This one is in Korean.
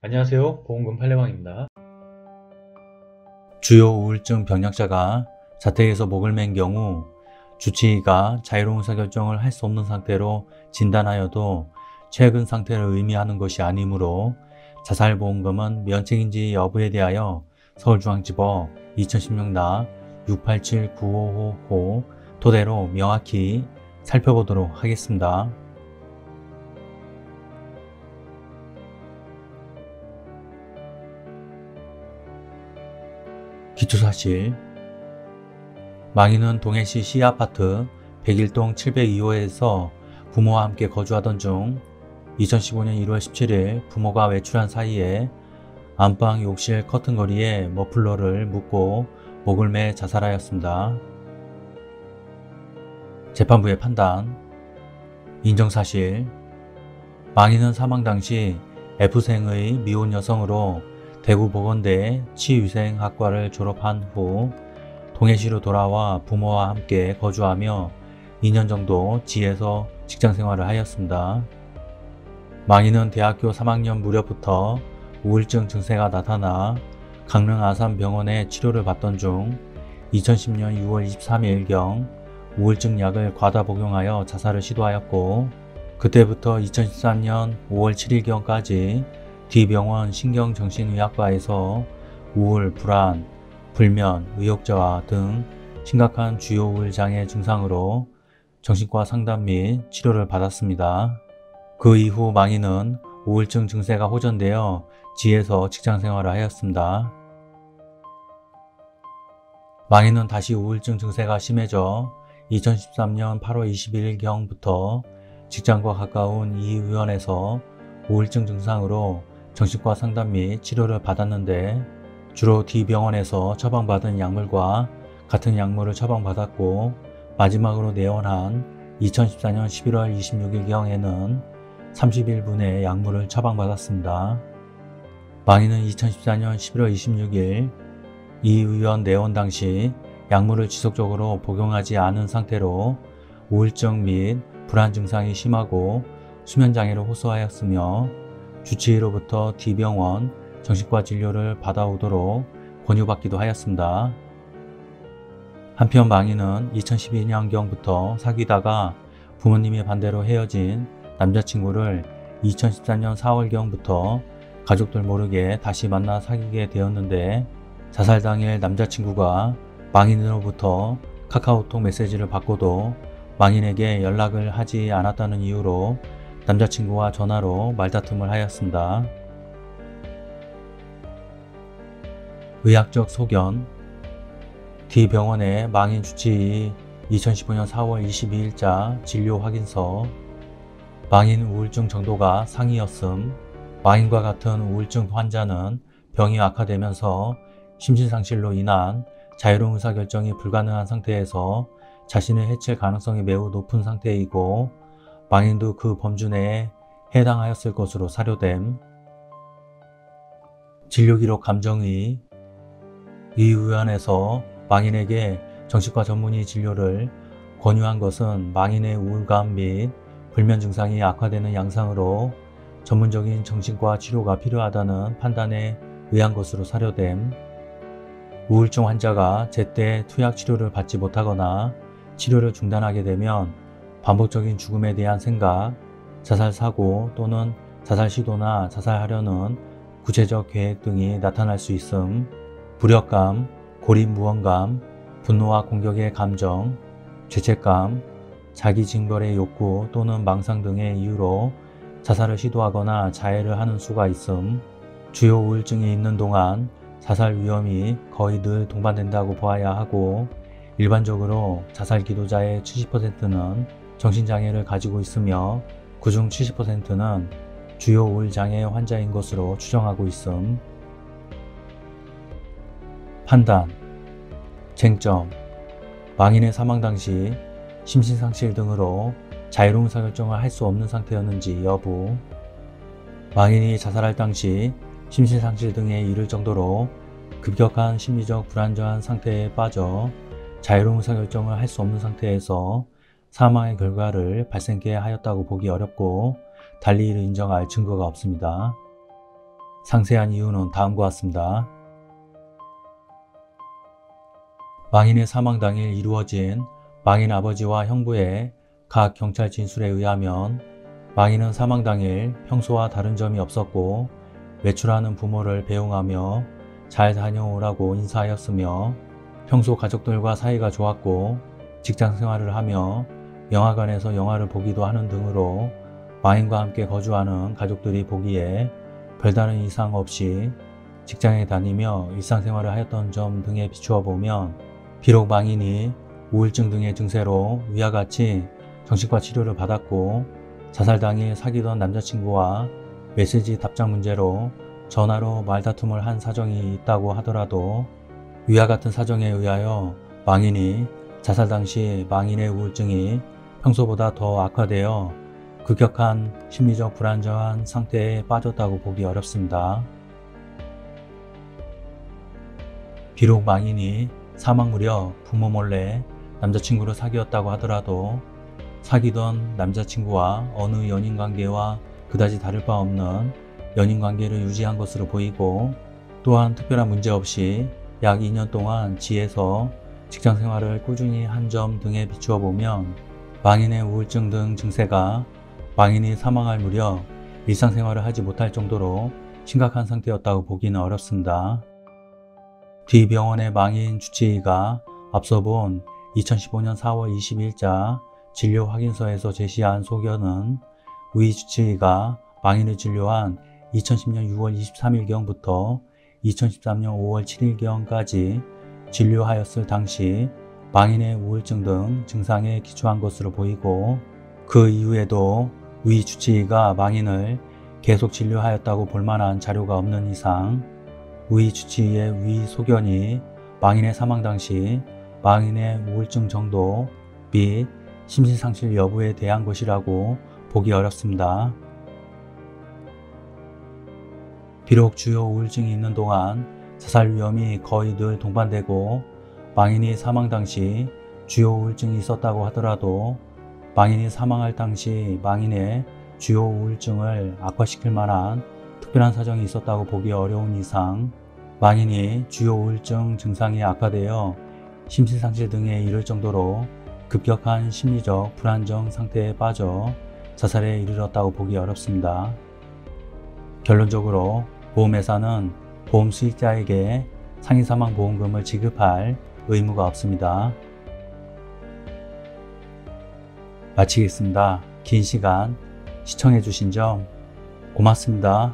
안녕하세요. 보험금 팔례방입니다. 주요 우울증 병력자가 자택에서 목을 맨 경우 주치의가 자유로운 의사결정을 할 수 없는 상태로 진단하여도 최근 상태를 의미하는 것이 아니므로 자살보험금은 면책인지 여부에 대하여 서울중앙지법 2016나 687-9555 토대로 명확히 살펴보도록 하겠습니다. 기초사실, 망인은 동해시 C아파트 101동 702호에서 부모와 함께 거주하던 중 2015년 1월 17일 부모가 외출한 사이에 안방 욕실 커튼거리에 머플러를 묶고 목을 매 자살하였습니다. 재판부의 판단, 인정사실, 망인은 사망 당시 F생의 미혼 여성으로 대구보건대 치위생학과를 졸업한 후 동해시로 돌아와 부모와 함께 거주하며 2년 정도 지에서 직장생활을 하였습니다. 망인은 대학교 3학년 무렵부터 우울증 증세가 나타나 강릉 아산병원에 치료를 받던 중 2010년 6월 23일경 우울증 약을 과다 복용하여 자살을 시도하였고, 그때부터 2013년 5월 7일경까지 D병원 신경정신의학과에서 우울, 불안, 불면, 의욕저하 등 심각한 주요 우울장애 증상으로 정신과 상담 및 치료를 받았습니다. 그 이후 망인은 우울증 증세가 호전되어 지에서 직장생활을 하였습니다. 망인은 다시 우울증 증세가 심해져 2013년 8월 21일경부터 직장과 가까운 이 의원에서 우울증 증상으로 정신과 상담 및 치료를 받았는데, 주로 D병원에서 처방받은 약물과 같은 약물을 처방받았고, 마지막으로 내원한 2014년 11월 26일경에는 30일분의 약물을 처방받았습니다. 망인은 2014년 11월 26일 이 의원 내원 당시 약물을 지속적으로 복용하지 않은 상태로 우울증 및 불안 증상이 심하고 수면장애를 호소하였으며 주치의로부터 D병원 정신과 진료를 받아오도록 권유받기도 하였습니다. 한편 망인은 2012년경부터 사귀다가 부모님의 반대로 헤어진 남자친구를 2013년 4월경부터 가족들 모르게 다시 만나 사귀게 되었는데, 자살 당일 남자친구가 망인으로부터 카카오톡 메시지를 받고도 망인에게 연락을 하지 않았다는 이유로 남자친구와 전화로 말다툼을 하였습니다. 의학적 소견, D병원의 망인 주치의 2015년 4월 22일자 진료 확인서, 망인 우울증 정도가 상이었음, 망인과 같은 우울증 환자는 병이 악화되면서 심신상실로 인한 자유로운 의사결정이 불가능한 상태에서 자신을 해칠 가능성이 매우 높은 상태이고, 망인도 그 범주 내에 해당하였을 것으로 사료됨. 진료기록 감정의, 이 의원에서 망인에게 정신과 전문의 진료를 권유한 것은 망인의 우울감 및 불면 증상이 악화되는 양상으로 전문적인 정신과 치료가 필요하다는 판단에 의한 것으로 사료됨. 우울증 환자가 제때 투약 치료를 받지 못하거나 치료를 중단하게 되면 반복적인 죽음에 대한 생각, 자살 사고 또는 자살 시도나 자살하려는 구체적 계획 등이 나타날 수 있음, 불협감, 고립무언감, 분노와 공격의 감정, 죄책감, 자기징벌의 욕구 또는 망상 등의 이유로 자살을 시도하거나 자해를 하는 수가 있음, 주요 우울증이 있는 동안 자살 위험이 거의 늘 동반된다고 보아야 하고, 일반적으로 자살 기도자의 70%는 정신장애를 가지고 있으며 그중 70%는 주요 우울장애 환자인 것으로 추정하고 있음. 판단, 쟁점, 망인의 사망 당시 심신상실 등으로 자유로운 의사결정을 할 수 없는 상태였는지 여부, 망인이 자살할 당시 심신상실 등에 이를 정도로 급격한 심리적 불안정한 상태에 빠져 자유로운 의사결정을 할 수 없는 상태에서 사망의 결과를 발생케 하였다고 보기 어렵고 달리 이를 인정할 증거가 없습니다. 상세한 이유는 다음과 같습니다. 망인의 사망 당일 이루어진 망인 아버지와 형부의 각 경찰 진술에 의하면 망인은 사망 당일 평소와 다른 점이 없었고 외출하는 부모를 배웅하며 잘 다녀오라고 인사하였으며 평소 가족들과 사이가 좋았고 직장 생활을 하며 영화관에서 영화를 보기도 하는 등으로 망인과 함께 거주하는 가족들이 보기에 별다른 이상 없이 직장에 다니며 일상생활을 하였던 점 등에 비추어 보면 비록 망인이 우울증 등의 증세로 위와 같이 정신과 치료를 받았고 자살 당일 사귀던 남자친구와 메시지 답장 문제로 전화로 말다툼을 한 사정이 있다고 하더라도 위와 같은 사정에 의하여 망인이 자살 당시 망인의 우울증이 평소보다 더 악화되어 급격한 심리적 불안정한 상태에 빠졌다고 보기 어렵습니다. 비록 망인이 사망 무렵 부모 몰래 남자친구를 사귀었다고 하더라도 사귀던 남자친구와 어느 연인관계와 그다지 다를 바 없는 연인관계를 유지한 것으로 보이고 또한 특별한 문제 없이 약 2년 동안 지에서 직장생활을 꾸준히 한 점 등에 비추어 보면 망인의 우울증 등 증세가 망인이 사망할 무렵 일상생활을 하지 못할 정도로 심각한 상태였다고 보기는 어렵습니다. D병원의 망인 주치의가 앞서 본 2015년 4월 20일자 진료 확인서에서 제시한 소견은 위 주치의가 망인을 진료한 2010년 6월 23일경부터 2013년 5월 7일경까지 진료하였을 당시 망인의 우울증 등 증상에 기초한 것으로 보이고 그 이후에도 위 주치의가 망인을 계속 진료하였다고 볼 만한 자료가 없는 이상 위 주치의의 위 소견이 망인의 사망 당시 망인의 우울증 정도 및 심신상실 여부에 대한 것이라고 보기 어렵습니다. 비록 주요 우울증이 있는 동안 자살 위험이 거의 늘 동반되고 망인이 사망 당시 주요 우울증이 있었다고 하더라도 망인이 사망할 당시 망인의 주요 우울증을 악화시킬 만한 특별한 사정이 있었다고 보기 어려운 이상 망인이 주요 우울증 증상이 악화되어 심신상실 등에 이를 정도로 급격한 심리적 불안정 상태에 빠져 자살에 이르렀다고 보기 어렵습니다. 결론적으로 보험회사는 보험 수익자에게 상해사망보험금을 지급할 의무가 없습니다. 마치겠습니다. 긴 시간 시청해 주신 점 고맙습니다.